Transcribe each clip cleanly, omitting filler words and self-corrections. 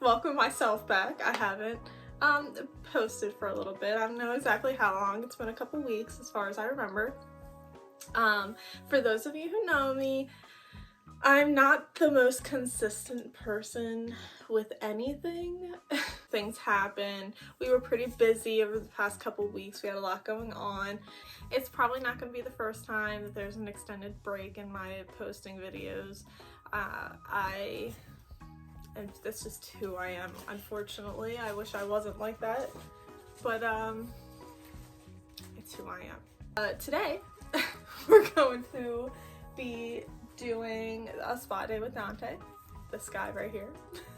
welcome myself back. I haven't posted for a little bit. I don't know exactly how long. It's been a couple weeks as far as I remember. For those of you who know me, I'm not the most consistent person with anything. Things happen. We were pretty busy over the past couple weeks. We had a lot going on. It's probably not going to be the first time that there's an extended break in my posting videos. And that's just who I am, unfortunately. I wish I wasn't like that, but it's who I am. Today, we're going to be doing a spa day with Dante, this guy right here.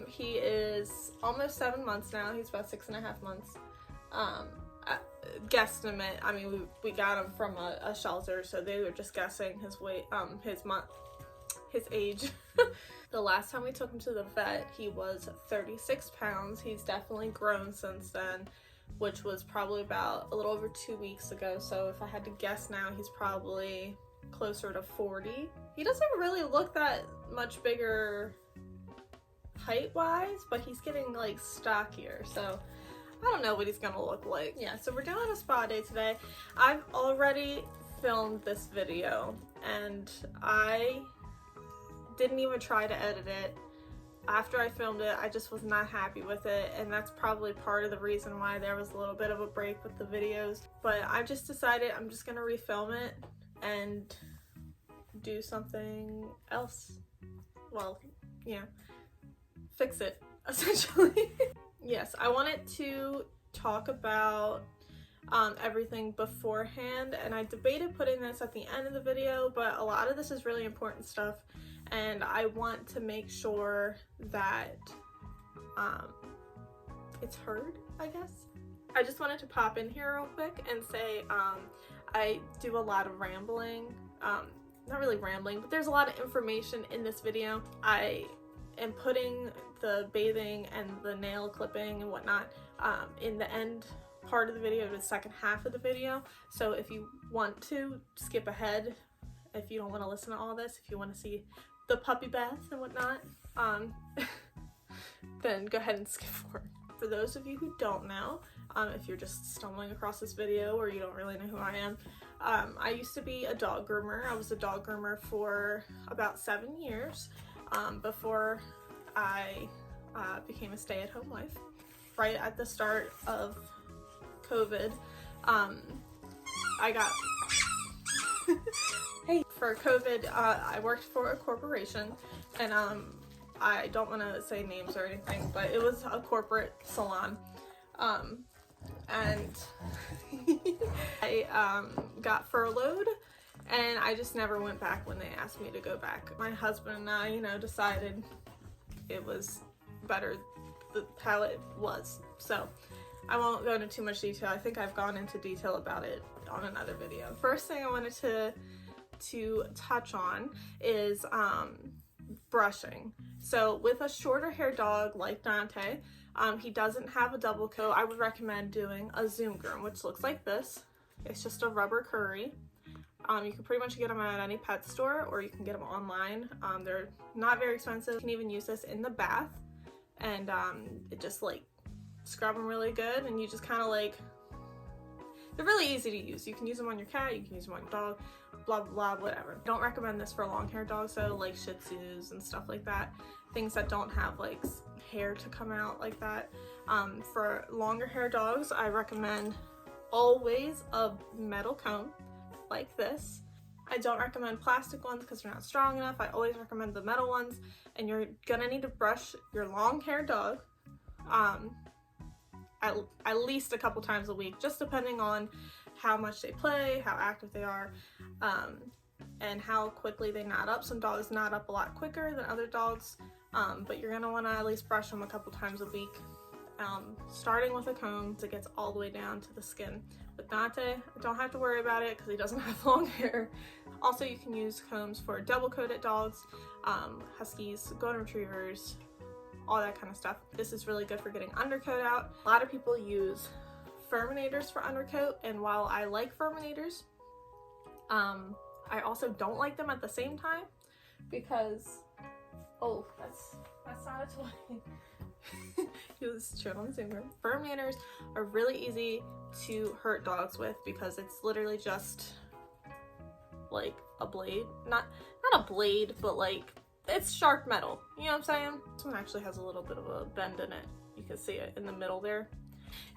He is almost 7 months now. He's about 6.5 months. Guesstimate, I mean, we got him from a shelter, so they were just guessing his weight, his age. The last time we took him to the vet, he was 36 pounds. He's definitely grown since then, which was probably about a little over 2 weeks ago. So if I had to guess now, he's probably closer to 40. He doesn't really look that much bigger height-wise, but he's getting like stockier. So I don't know what he's gonna look like. Yeah, so we're doing a spa day today. I've already filmed this video and I didn't even try to edit it. After I filmed it, I just was not happy with it, and that's probably part of the reason why there was a little bit of a break with the videos. But I just decided I'm just gonna refilm it and do something else. Well, yeah, fix it, essentially. Yes, I wanted to talk about everything beforehand, and I debated putting this at the end of the video, but a lot of this is really important stuff, and I want to make sure that it's heard, I guess. I just wanted to pop in here real quick and say I do a lot of rambling. Not really rambling, but there's a lot of information in this video. I am putting the bathing and the nail clipping and whatnot in the end part of the video, the second half of the video. So if you want to skip ahead, if you don't want to listen to all this, if you want to see the puppy bath and whatnot, then go ahead and skip forward. For those of you who don't know, if you're just stumbling across this video or you don't really know who I am, I used to be a dog groomer. I was a dog groomer for about 7 years before I became a stay-at-home wife. Right at the start of COVID, I got hey, for COVID, I worked for a corporation, and I don't want to say names or anything, but it was a corporate salon, and I got furloughed, and I just never went back when they asked me to go back. My husband and I, decided it was better how it was, so I won't go into too much detail. I think I've gone into detail about it on another video. First thing I wanted to touch on is brushing. So with a shorter hair dog like Dante, he doesn't have a double coat. I would recommend doing a Zoom groom, which looks like this. It's just a rubber curry. You can pretty much get them at any pet store, or you can get them online. They're not very expensive. You can even use this in the bath, and it just like scrub them really good, and you just kind of like, they're really easy to use. You can use them on your cat, you can use them on your dog, blah blah blah, whatever. Don't recommend this for long hair dogs though, like Shih Tzus and stuff like that, things that don't have like hair to come out like that. For longer hair dogs, I recommend always a metal comb like this. I don't recommend plastic ones because they're not strong enough. I always recommend the metal ones, and you're gonna need to brush your long hair dog at least a couple times a week, just depending on how much they play, how active they are, and how quickly they knot up. Some dogs knot up a lot quicker than other dogs, but you're gonna wanna at least brush them a couple times a week, starting with a comb so it gets all the way down to the skin. With Dante, I don't have to worry about it because he doesn't have long hair. Also, you can use combs for double coated dogs, huskies, golden retrievers, all that kind of stuff. This is really good for getting undercoat out. A lot of people use Furminators for undercoat, and while I like Furminators, I also don't like them at the same time because, oh, That's not a toy. He was chewing on the Zoom room. Furminators are really easy to hurt dogs with because it's literally just like a blade. Not a blade, but like it's sharp metal. You know what I'm saying? This one actually has a little bit of a bend in it. You can see it in the middle there.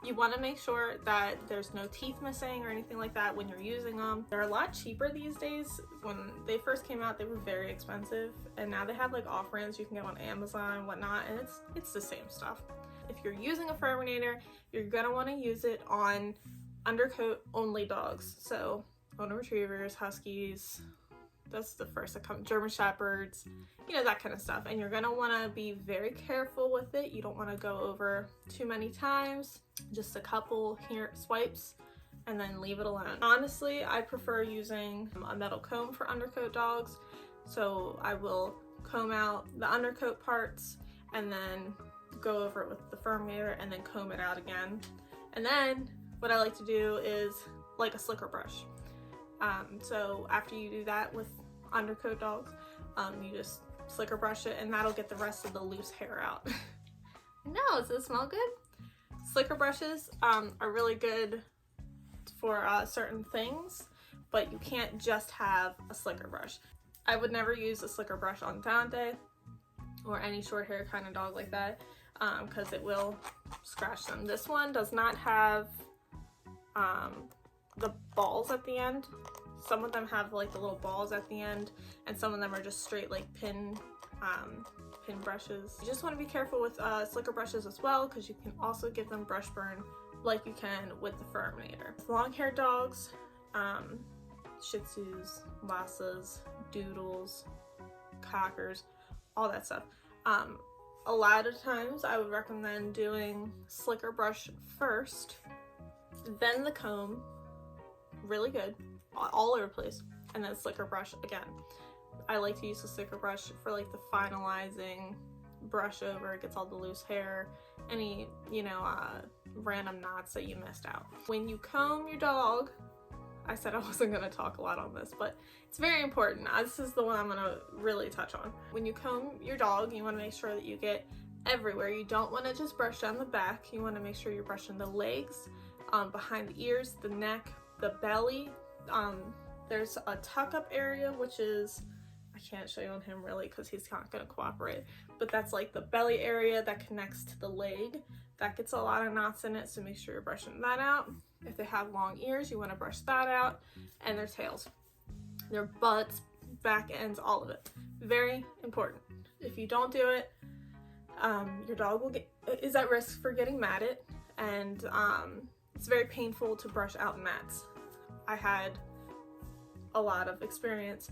You want to make sure that there's no teeth missing or anything like that when you're using them. They're a lot cheaper these days. When they first came out, they were very expensive, and now they have like off-brands you can get on Amazon and whatnot, and it's the same stuff. If you're using a Furminator, you're gonna want to use it on undercoat only dogs. So Golden Retrievers, Huskies, that's the first that comes, German Shepherds, you know, that kind of stuff. And you're gonna wanna be very careful with it. You don't wanna go over too many times, just a couple here swipes and then leave it alone. Honestly, I prefer using a metal comb for undercoat dogs. So I will comb out the undercoat parts and then go over it with the Furminator and then comb it out again. And then what I like to do is like a slicker brush. So after you do that with undercoat dogs, you just slicker brush it and that'll get the rest of the loose hair out. No, does it smell good? Slicker brushes are really good for certain things, but you can't just have a slicker brush. I would never use a slicker brush on Dante or any short hair kind of dog like that, because it will scratch them. This one does not have the balls at the end. Some of them have like the little balls at the end, and some of them are just straight like pin brushes. You just want to be careful with slicker brushes as well, because you can also give them brush burn like you can with the Furminator. Long-haired dogs, Shih Tzus, Lhasas, Doodles, Cockers, all that stuff. A lot of times I would recommend doing slicker brush first, then the comb, really good, all over the place, and then slicker brush again. I like to use the slicker brush for like the finalizing brush over. It gets all the loose hair, any, you know, random knots that you missed out. When you comb your dog, I said I wasn't gonna talk a lot on this, but it's very important. This is the one I'm gonna really touch on. When you comb your dog, you wanna make sure that you get everywhere. You don't wanna just brush down the back. You wanna make sure you're brushing the legs, behind the ears, the neck, the belly. There's a tuck up area, which is, I can't show you on him really because he's not gonna cooperate, but that's like the belly area that connects to the leg. That gets a lot of knots in it, so make sure you're brushing that out. If they have long ears, you want to brush that out, and their tails, their butts, back ends, all of it. Very important. If you don't do it, your dog is at risk for getting matted, and it's very painful to brush out mats. I had a lot of experience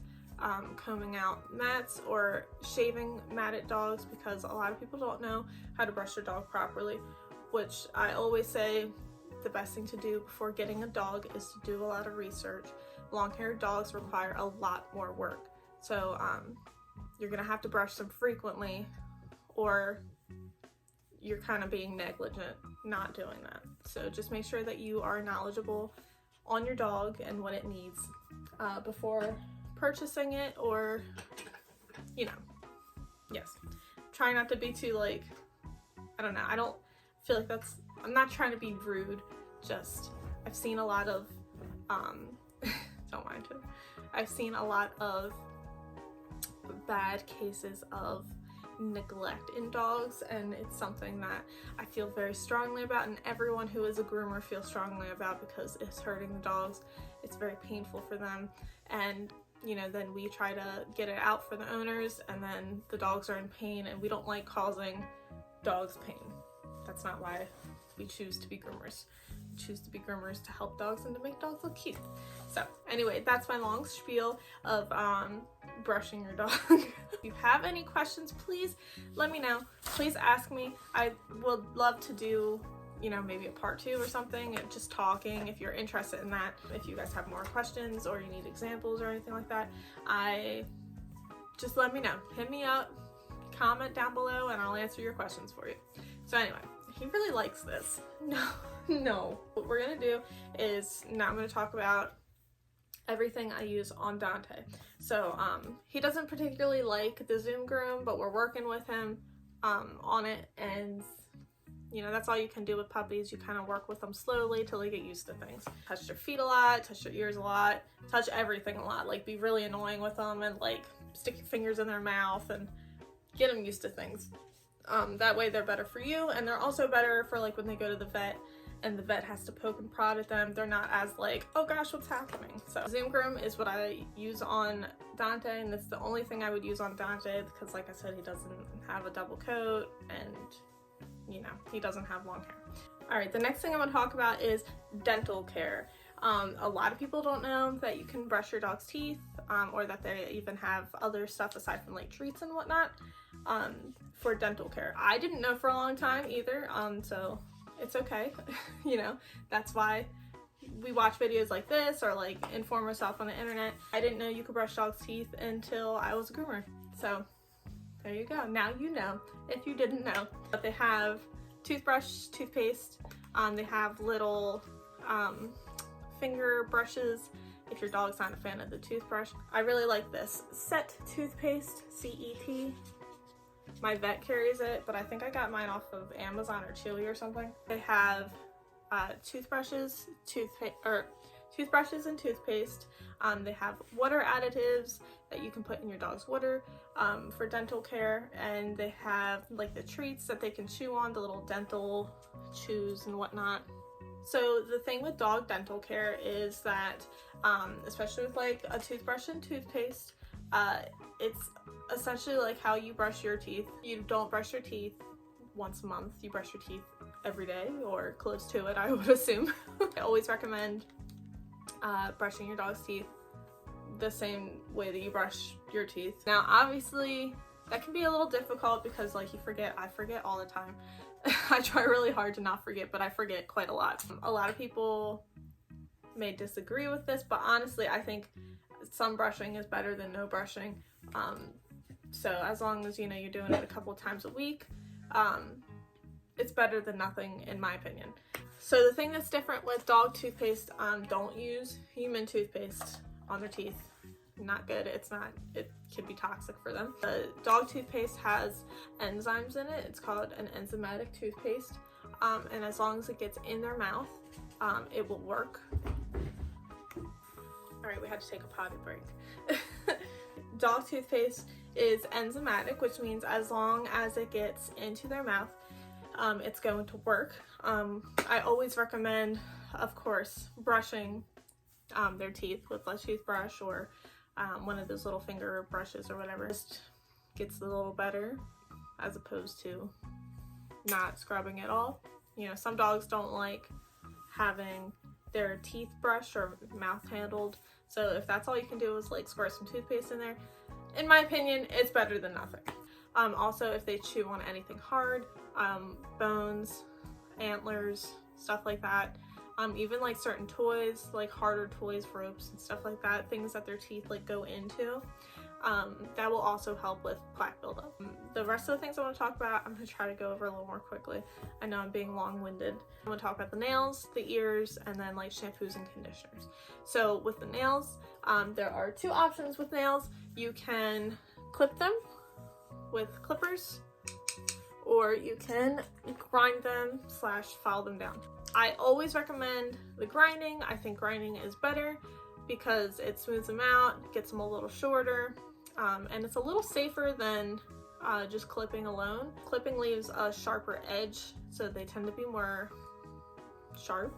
combing out mats or shaving matted dogs because a lot of people don't know how to brush their dog properly, which I always say the best thing to do before getting a dog is to do a lot of research. Long-haired dogs require a lot more work, so you're gonna have to brush them frequently, or you're kind of being negligent not doing that. So just make sure that you are knowledgeable on your dog and what it needs before purchasing it, or, you know, yes. Try not to be too, like, I don't know, I don't feel like that's, I'm not trying to be rude, just, I've seen a lot of, don't mind him, I've seen a lot of bad cases of neglect in dogs, and it's something that I feel very strongly about, and everyone who is a groomer feels strongly about, because it's hurting the dogs. It's very painful for them, and you know, then we try to get it out for the owners, and then the dogs are in pain, and we don't like causing dogs pain. That's not why we choose to be groomers. We choose to be groomers to help dogs and to make dogs look cute. So anyway, that's my long spiel of brushing your dog. If you have any questions, please let me know. Please ask me. I would love to do, you know, maybe a part 2 or something, just talking, if you're interested in that. If you guys have more questions or you need examples or anything like that, just let me know. Hit me up, comment down below, and I'll answer your questions for you. So anyway, he really likes this. No. What we're gonna do is, now I'm gonna talk about everything I use on Dante. So he doesn't particularly like the Zoom Groom, but we're working with him. on it, and you know, that's all you can do with puppies. You kind of work with them slowly till they get used to things. Touch their feet a lot, touch their ears a lot, touch everything a lot. Like, be really annoying with them and like stick your fingers in their mouth and get them used to things. That way they're better for you, and they're also better for like when they go to the vet and the vet has to poke and prod at them. They're not as like, oh gosh, what's happening? So Zoom Groom is what I use on Dante, and it's the only thing I would use on Dante because, like I said, he doesn't have a double coat and, you know, he doesn't have long hair. All right, the next thing I'm gonna talk about is dental care. A lot of people don't know that you can brush your dog's teeth, or that they even have other stuff aside from like treats and whatnot, for dental care. I didn't know for a long time either, so it's okay. You know, that's why we watch videos like this or like inform ourselves on the internet. I didn't know you could brush dogs' teeth until I was a groomer. So there you go. Now you know, if you didn't know. But they have toothbrush, toothpaste. They have little finger brushes if your dog's not a fan of the toothbrush. I really like this Set toothpaste, CET. My vet carries it, but I think I got mine off of Amazon or Chewy or something. They have toothbrushes and toothpaste. They have water additives that you can put in your dog's water for dental care, and they have like the treats that they can chew on, the little dental chews and whatnot. So the thing with dog dental care is that, especially with like a toothbrush and toothpaste, it's essentially like how you brush your teeth. You don't brush your teeth once a month. You brush your teeth every day or close to it, I would assume. I always recommend brushing your dog's teeth the same way that you brush your teeth. Now, obviously, that can be a little difficult because like I forget all the time. I try really hard to not forget, but I forget quite a lot. A lot of people may disagree with this, but honestly, I think some brushing is better than no brushing. So as long as, you know, you're doing it a couple times a week, it's better than nothing in my opinion. So the thing that's different with dog toothpaste, don't use human toothpaste on their teeth. Not good. It can be toxic for them. The dog toothpaste has enzymes in it. It's called an enzymatic toothpaste. And as long as it gets in their mouth, it will work. All right, we had to take a potty break. Dog toothpaste is enzymatic, which means as long as it gets into their mouth, it's going to work. I always recommend, of course, brushing their teeth with a toothbrush or one of those little finger brushes or whatever. Just gets a little better as opposed to not scrubbing at all. You know, some dogs don't like having their teeth brushed or mouth handled, so if that's all you can do is like squirt some toothpaste in there, in my opinion, it's better than nothing. Also, if they chew on anything hard, bones, antlers, stuff like that, even like certain toys, like harder toys, ropes and stuff like that, things that their teeth like go into, that will also help with plaque buildup. The rest of the things I want to talk about, I'm going to try to go over a little more quickly. I know I'm being long-winded. I'm going to talk about the nails, the ears, and then like shampoos and conditioners. So with the nails, there are two options with nails. You can clip them with clippers, or you can grind them / file them down. I always recommend the grinding. I think grinding is better because it smooths them out, gets them a little shorter, and it's a little safer than just clipping alone. Clipping leaves a sharper edge, so they tend to be more sharp.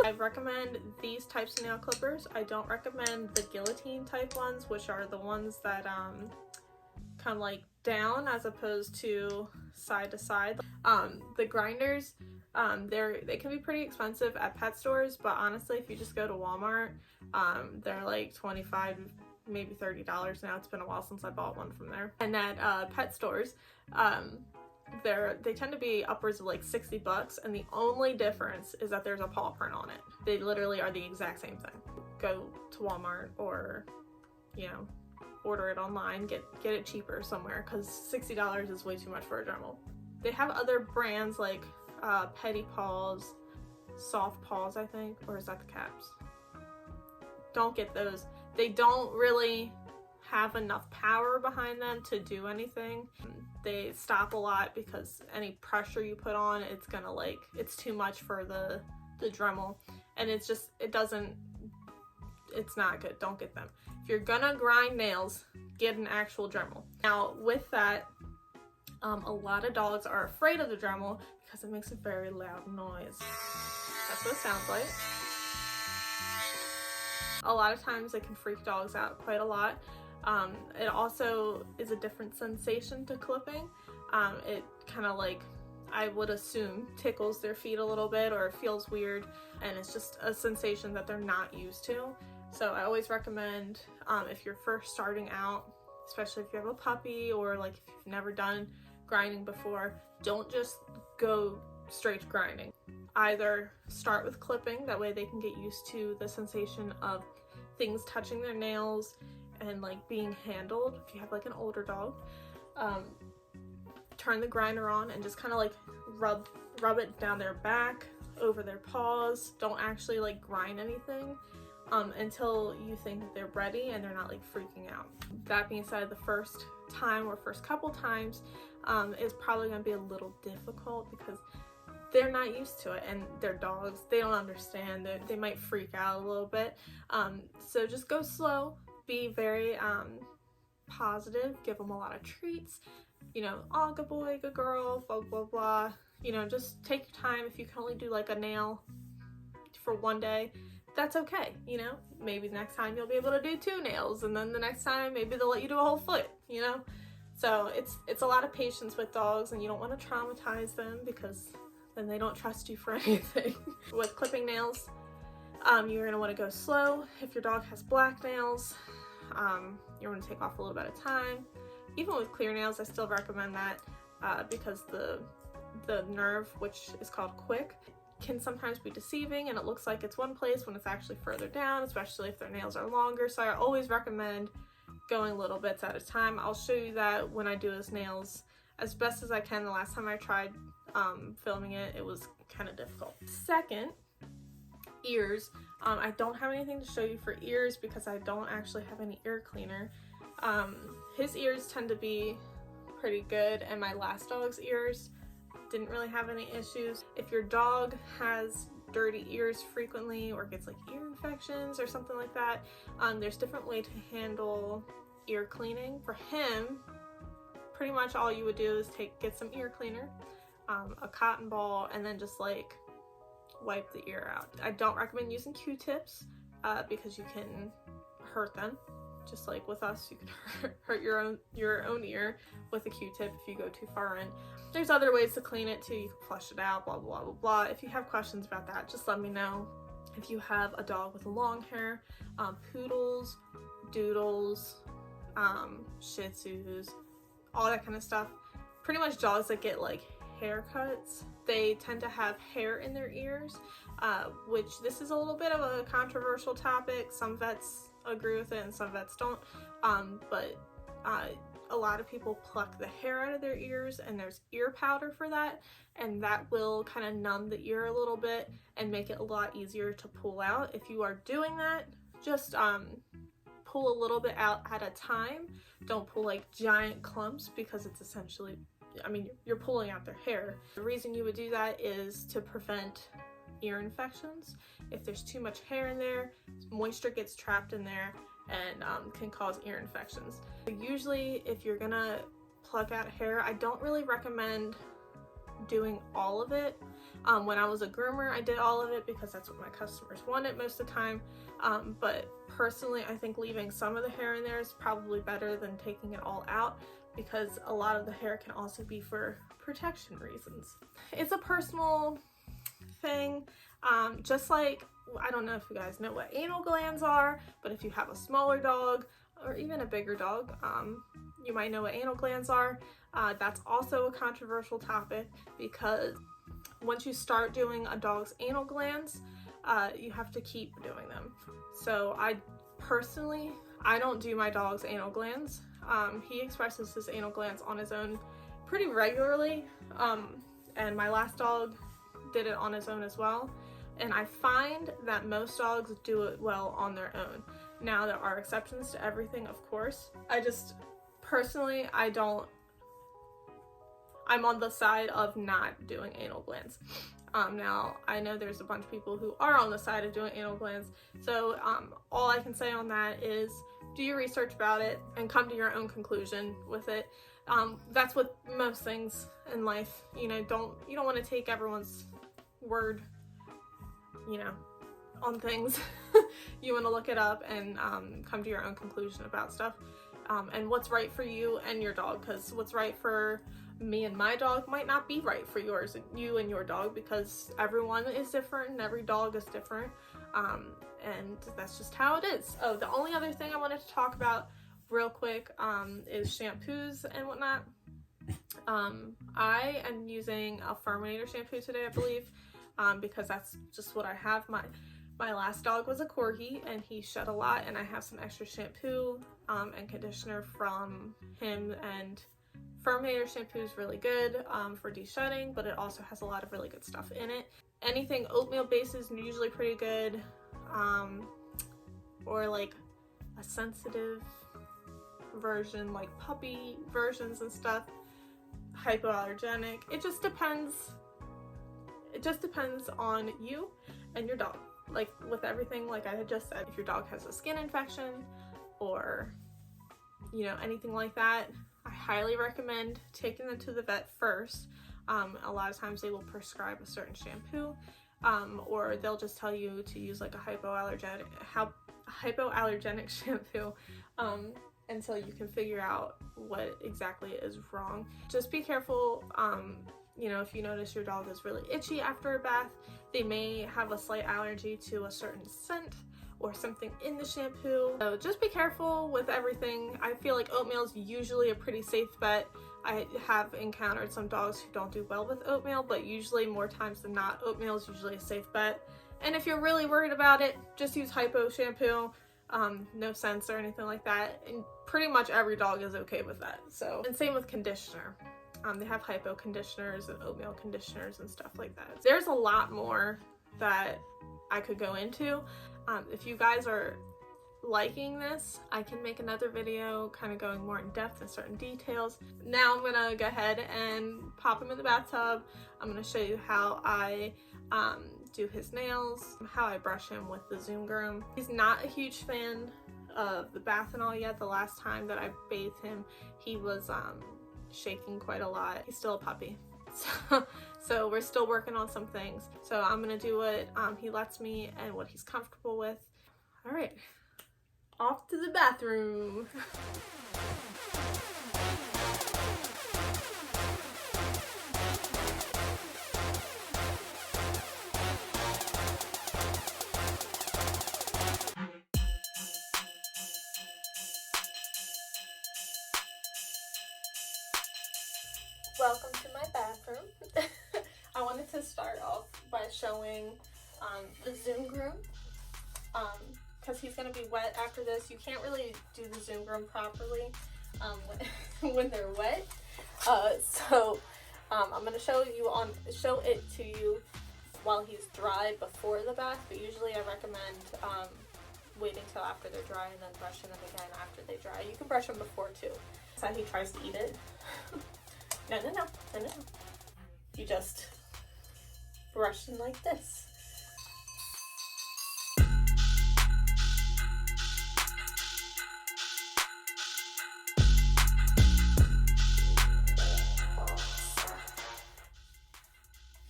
I recommend these types of nail clippers. I don't recommend the guillotine type ones, which are the ones that come like down as opposed to side to side. The grinders, they can be pretty expensive at pet stores, but honestly, if you just go to Walmart, they're like $25, maybe $30 now. It's been a while since I bought one from there. And at pet stores, they tend to be upwards of like $60, and the only difference is that there's a paw print on it. They literally are the exact same thing. Go to Walmart or, you know, order it online, get it cheaper somewhere, because $60 is way too much for a Dremel. They have other brands like Petty Paws, Soft Paws, I think, or is that the caps? Don't get those. They don't really have enough power behind them to do anything. they stop a lot because any pressure you put on, it's gonna like, it's too much for the Dremel, and it's just, it's not good. Don't get them. If you're gonna grind nails, get an actual Dremel. Now with that, a lot of dogs are afraid of the Dremel because it makes a very loud noise. That's what it sounds like. A lot of times it can freak dogs out quite a lot. It also is a different sensation to clipping. It kind of like, I would assume, tickles their feet a little bit, or it feels weird, and it's just a sensation that they're not used to. So I always recommend, if you're first starting out, especially if you have a puppy or like if you've never done grinding before, don't just go straight to grinding. Either start with clipping, that way they can get used to the sensation of things touching their nails and like being handled. If you have like an older dog, turn the grinder on and just kind of like rub it down their back, over their paws. Don't actually like grind anything until you think that they're ready and they're not like freaking out. That being said, the first time or first couple times is probably going to be a little difficult because they're not used to it, and they're dogs, they don't understand. They might freak out a little bit. So just go slow, be very positive, give them a lot of treats, you know, oh, good boy, good girl, blah blah blah. You know, just take your time. If you can only do like a nail for one day, that's okay. You know, maybe next time you'll be able to do 2 nails, and then the next time maybe they'll let you do a whole foot, you know. So it's a lot of patience with dogs, and you don't want to traumatize them because then they don't trust you for anything. With clipping nails, you're going to want to go slow. If your dog has black nails, you're going to take off a little bit of time. Even with clear nails, I still recommend that because the nerve, which is called quick, can sometimes be deceiving, and it looks like it's one place when it's actually further down, especially if their nails are longer. So I always recommend going little bits at a time. I'll show you that when I do his nails as best as I can. The last time I tried filming it was kind of difficult. Second, ears. I don't have anything to show you for ears because I don't actually have any ear cleaner. His ears tend to be pretty good, and my last dog's ears didn't really have any issues. If your dog has dirty ears frequently or gets like ear infections or something like that, there's different way to handle ear cleaning. For him, pretty much all you would do is get some ear cleaner, a cotton ball, and then just like wipe the ear out. I don't recommend using Q-tips because you can hurt them. Just like with us, you can hurt your own ear with a Q-tip if you go too far in. There's other ways to clean it too. You can flush it out, blah blah blah blah. If you have questions about that, just let me know. If you have a dog with long hair, poodles, doodles, shih tzus, all that kind of stuff, pretty much dogs that get like haircuts, they tend to have hair in their ears, which this is a little bit of a controversial topic. Some vets agree with it and some vets don't, but a lot of people pluck the hair out of their ears, and there's ear powder for that, and that will kind of numb the ear a little bit and make it a lot easier to pull out. If you are doing that, just pull a little bit out at a time. Don't pull like giant clumps because it's essentially, I mean, you're pulling out their hair. The reason you would do that is to prevent ear infections. If there's too much hair in there, moisture gets trapped in there and can cause ear infections. Usually if you're gonna pluck out hair, I don't really recommend doing all of it. When I was a groomer, I did all of it because that's what my customers wanted most of the time, but personally I think leaving some of the hair in there is probably better than taking it all out, because a lot of the hair can also be for protection reasons. It's a personal thing. Just like, I don't know if you guys know what anal glands are, but if you have a smaller dog or even a bigger dog, you might know what anal glands are. That's also a controversial topic because once you start doing a dog's anal glands, you have to keep doing them. So I personally, I don't do my dog's anal glands. He expresses his anal glands on his own pretty regularly, and my last dog did it on his own as well, and I find that most dogs do it well on their own. Now there are exceptions to everything, of course. I just personally, I don't I'm on the side of not doing anal glands. Now, I know there's a bunch of people who are on the side of doing anal glands, so all I can say on that is do your research about it and come to your own conclusion with it. That's with most things in life. You know, you don't want to take everyone's word, you know, on things. You want to look it up and come to your own conclusion about stuff, and what's right for you and your dog, because what's right for me and my dog might not be right for you and your dog, because everyone is different and every dog is different, and that's just how it is. Oh, the only other thing I wanted to talk about real quick is shampoos and whatnot. I am using a Furminator shampoo today, I believe, because that's just what I have. My last dog was a corgi and he shed a lot, and I have some extra shampoo and conditioner from him, and Furminator shampoo is really good for de-shedding, but it also has a lot of really good stuff in it. Anything oatmeal based is usually pretty good, or like a sensitive version, like puppy versions and stuff, hypoallergenic. It just depends on you and your dog. Like with everything, like I had just said, if your dog has a skin infection or, you know, anything like that, I highly recommend taking them to the vet first. A lot of times they will prescribe a certain shampoo, or they'll just tell you to use like a hypoallergenic shampoo until you can figure out what exactly is wrong. Just be careful. You know, if you notice your dog is really itchy after a bath, they may have a slight allergy to a certain scent or something in the shampoo. So just be careful with everything. I feel like oatmeal is usually a pretty safe bet. I have encountered some dogs who don't do well with oatmeal, but usually more times than not, oatmeal is usually a safe bet. And if you're really worried about it, just use hypo shampoo. No scents or anything like that. And pretty much every dog is okay with that. So, and same with conditioner. They have hypo conditioners and oatmeal conditioners and stuff like that. There's a lot more that I could go into. If you guys are liking this, I can make another video kind of going more in depth in certain details. Now I'm gonna go ahead and pop him in the bathtub. I'm gonna show you how I do his nails, how I brush him with the Zoom Groom. He's not a huge fan of the bath and all yet. The last time that I bathed him, he was shaking quite a lot. He's still a puppy. So we're still working on some things. So I'm gonna do what he lets me and what he's comfortable with. All right, off to the bathroom. Welcome to my bathroom. I wanted to start off by showing the Zoom Groom, because he's going to be wet after this. You can't really do the Zoom Groom properly when they're wet. So I'm going to show it to you while he's dry before the bath, but usually I recommend waiting till after they're dry and then brushing them again after they dry. You can brush them before too. So he tries to eat it. No. You just brush them like this. You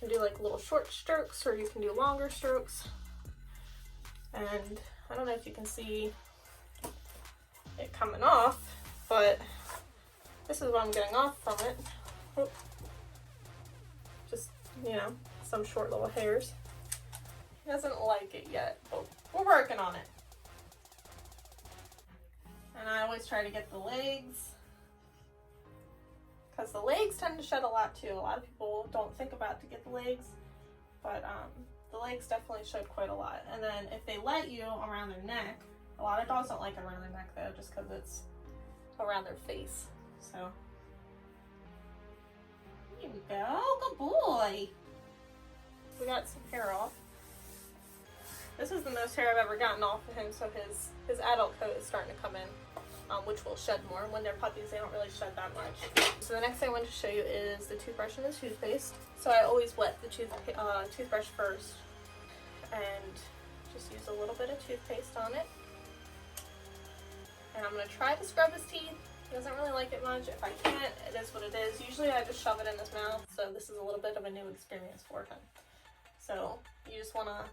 can do like little short strokes, or you can do longer strokes. And I don't know if you can see it coming off, but this is what I'm getting off from it. Just, you know, some short little hairs. He doesn't like it yet, but we're working on it. And I always try to get the legs, because the legs tend to shed a lot too. A lot of people don't think about to get the legs, but the legs definitely shed quite a lot. And then if they let you around their neck, a lot of dogs don't like it around their neck though, just because it's around their face. So here we go, good boy. We got some hair off. This is the most hair I've ever gotten off of him, so his adult coat is starting to come in. which will shed more. When they're puppies, they don't really shed that much. So the next thing I want to show you is the toothbrush and the toothpaste. So I always wet the toothbrush first and just use a little bit of toothpaste on it. And I'm going to try to scrub his teeth. He doesn't really like it much. If I can't, it is what it is. Usually I just shove it in his mouth, so this is a little bit of a new experience for him. So you just want to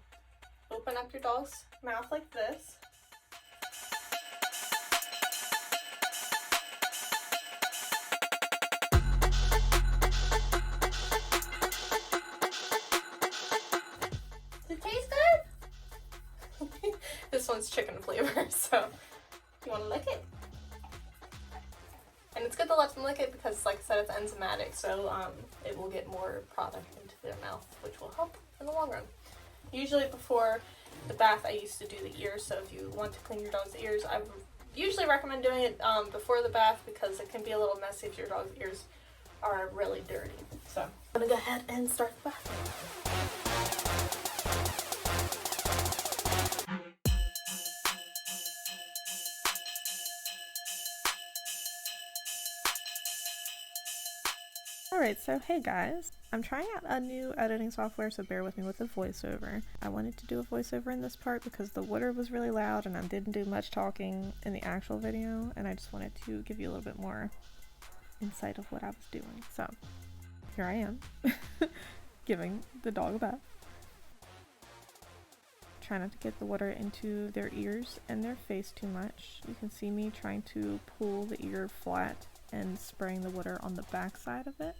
open up your dog's mouth like this. Does it taste good? This one's chicken flavor, so you want to lick it? And it's good to let them lick it because, like I said, it's enzymatic, so it will get more product into their mouth, which will help in the long run. Usually before the bath, I used to do the ears, so if you want to clean your dog's ears, I usually recommend doing it before the bath because it can be a little messy if your dog's ears are really dirty. So I'm going to go ahead and start the bath. Alright, so hey guys, I'm trying out a new editing software, so bear with me with the voiceover. I wanted to do a voiceover in this part because the water was really loud and I didn't do much talking in the actual video, and I just wanted to give you a little bit more insight of what I was doing. So, here I am, giving the dog a bath. Try not to get the water into their ears and their face too much. You can see me trying to pull the ear flat and spraying the water on the back side of it.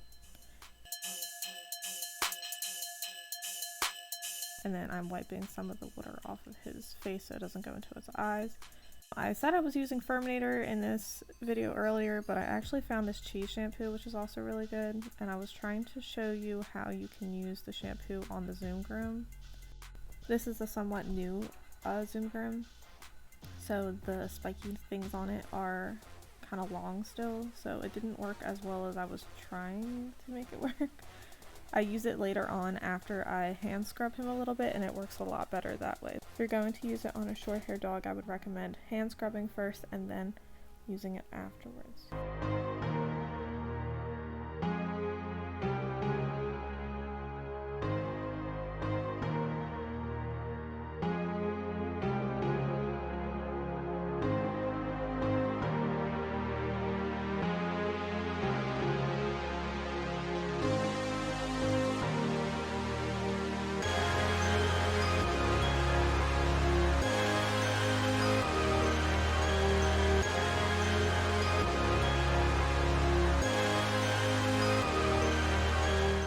And then I'm wiping some of the water off of his face so it doesn't go into his eyes. I said I was using Furminator in this video earlier, but I actually found this cheese shampoo, which is also really good, and I was trying to show you how you can use the shampoo on the Zoom Groom. This is a somewhat new Zoom Groom, so the spiky things on it are kind of long still, so it didn't work as well as I was trying to make it work. I use it later on after I hand scrub him a little bit, and it works a lot better that way. If you're going to use it on a short hair dog, I would recommend hand scrubbing first and then using it afterwards.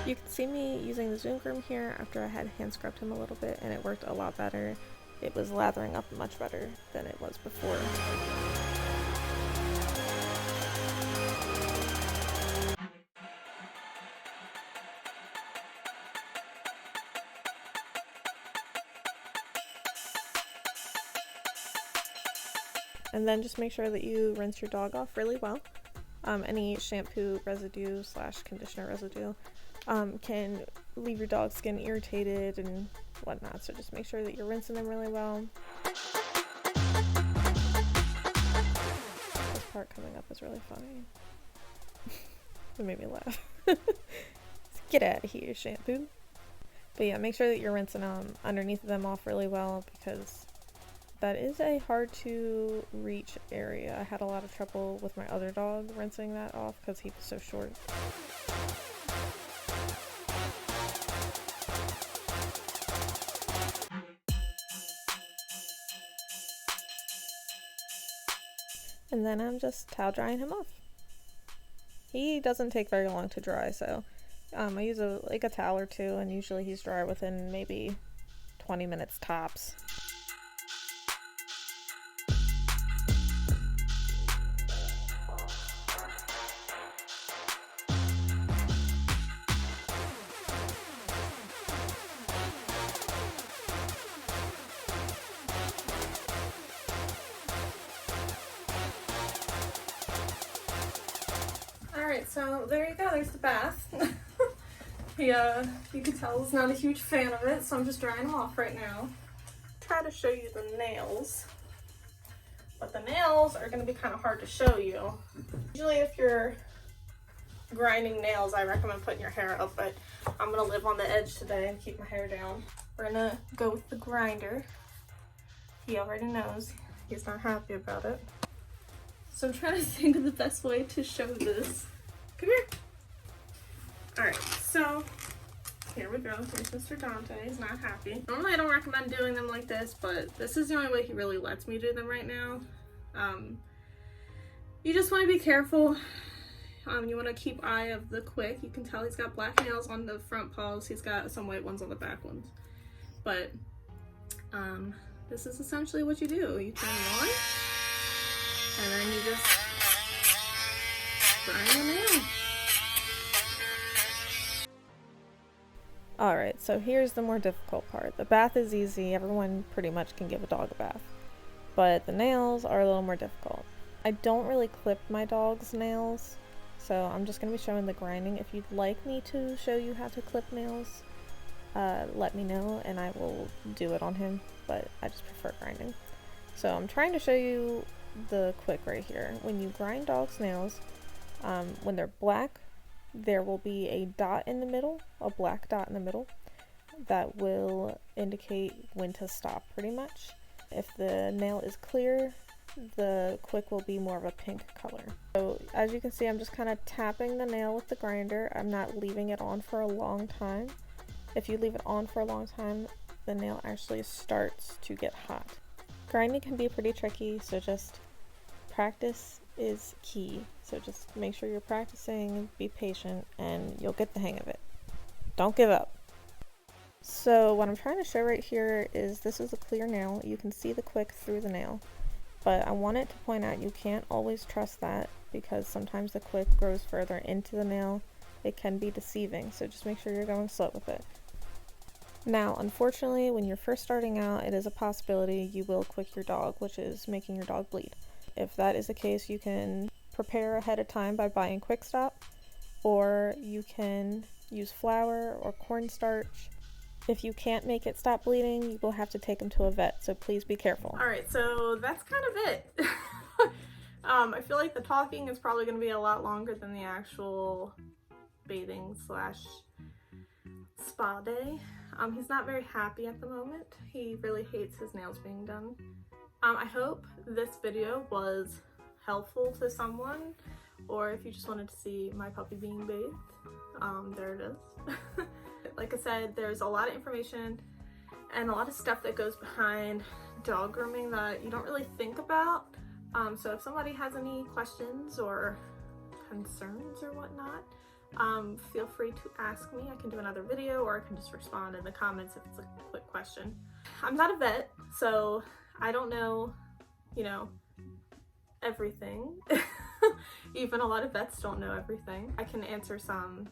You can see me using the Zoom Groom here after I had hand scrubbed him a little bit, and it worked a lot better. It was lathering up much better than it was before. And then just make sure that you rinse your dog off really well. Any shampoo residue / conditioner residue can leave your dog's skin irritated and whatnot, so just make sure that you're rinsing them really well. This part coming up is really funny. It made me laugh. Get out of here, shampoo. But yeah, make sure that you're rinsing underneath them off really well, because that is a hard to reach area. I had a lot of trouble with my other dog rinsing that off because he was so short. And then I'm just towel drying him off. He doesn't take very long to dry, so I use a towel or two, and usually he's dry within maybe 20 minutes tops. Alright, so there you go, there's the bath. You can tell he's not a huge fan of it, so I'm just drying him off right now. Try to show you the nails. but the nails are going to be kind of hard to show you. Usually if you're grinding nails, I recommend putting your hair up, but I'm going to live on the edge today and keep my hair down. We're going to go with the grinder. He already knows. He's not happy about it. So I'm trying to think of the best way to show this. Come here. Alright, so here we go. Here's Mr. Dante. He's not happy. Normally I don't recommend doing them like this, but this is the only way he really lets me do them right now. You just want to be careful. You want to keep eye of the quick. You can tell he's got black nails on the front paws. He's got some white ones on the back ones. But this is essentially what you do. You turn it on, and then you just grind the nail. Alright, so here's the more difficult part. The bath is easy, everyone pretty much can give a dog a bath. But the nails are a little more difficult. I don't really clip my dog's nails, so I'm just going to be showing the grinding. If you'd like me to show you how to clip nails, let me know and I will do it on him, but I just prefer grinding. So I'm trying to show you the quick right here. When you grind dogs' nails, when they're black, there will be a dot in the middle, a black dot in the middle, that will indicate when to stop pretty much. If the nail is clear, the quick will be more of a pink color. So as you can see, I'm just kind of tapping the nail with the grinder. I'm not leaving it on for a long time. If you leave it on for a long time, the nail actually starts to get hot. Grinding can be pretty tricky, so just practice is key. So just make sure you're practicing, be patient, and you'll get the hang of it. Don't give up. So what I'm trying to show right here is this is a clear nail. You can see the quick through the nail, but I wanted to point out you can't always trust that because sometimes the quick grows further into the nail. It can be deceiving, so just make sure you're going slow with it. Now, unfortunately, when you're first starting out, it is a possibility you will quick your dog, which is making your dog bleed. If that is the case, you can prepare ahead of time by buying Quick Stop, or you can use flour or cornstarch. If you can't make it stop bleeding, you will have to take them to a vet, so please be careful. Alright, so that's kind of it. I feel like the talking is probably going to be a lot longer than the actual bathing / spa day. He's not very happy at the moment. He really hates his nails being done. I hope this video was helpful to someone, or if you just wanted to see my puppy being bathed, there it is. Like I said, there's a lot of information and a lot of stuff that goes behind dog grooming that you don't really think about. So if somebody has any questions or concerns or whatnot, feel free to ask me. I can do another video, or I can just respond in the comments if it's a quick question. I'm not a vet, so I don't know, everything. Even a lot of vets don't know everything. I can answer some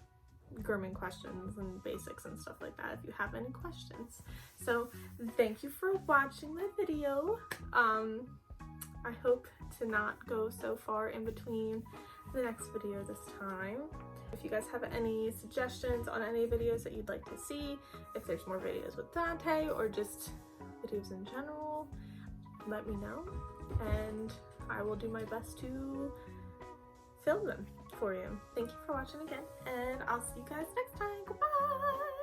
grooming questions and basics and stuff like that if you have any questions. So thank you for watching my video. I hope to not go so far in between the next video this time. If you guys have any suggestions on any videos that you'd like to see, if there's more videos with Dante or just videos in general, let me know and I will do my best to film them for you. Thank you for watching again, and I'll see you guys next time. Goodbye!